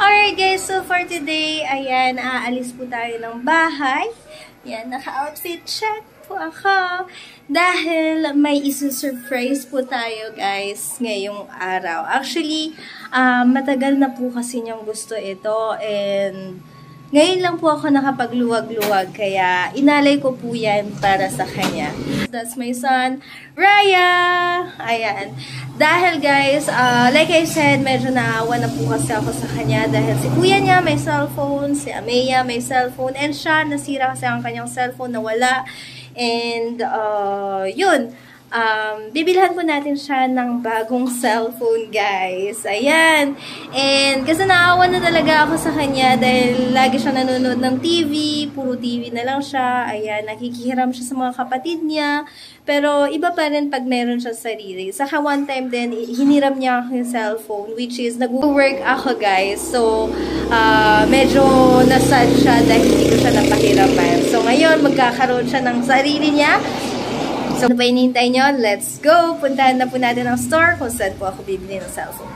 Alright guys, so for today, ayan, aalis po tayo ng bahay. Yan, naka-outfit check po ako. Dahil may isusurprise po tayo guys ngayong araw. Actually, matagal na po kasi niyang gusto ito and ngayon lang po ako nakapagluwag-luwag kaya inalay ko po yan para sa kanya. That's my son, Raya! Ayan. Dahil guys, like I said, medyo naawa na po kasi ako sa kanya dahil si kuya niya may cellphone, si Ameya may cellphone, and siya nasira kasi ang kanyang cellphone, nawala. And yun, bibilhan po natin siya ng bagong cellphone, guys. Ayan. And kasi naawa na talaga ako sa kanya dahil lagi siya nanonood ng TV. Puro TV na lang siya. Ayan, nakikihiram siya sa mga kapatid niya. Pero iba pa rin pag meron siya sarili. Saka one time din, hiniram niya ako yung cellphone, which is nag-work ako, guys. So, medyo nasad siya dahil hindi ko siya napahiraman. So, ngayon, magkakaroon siya ng sarili niya. So, ano ba hinihintay nyo? Let's go! Puntahan na po natin ang store kung saan po ako bibili ng cellphone.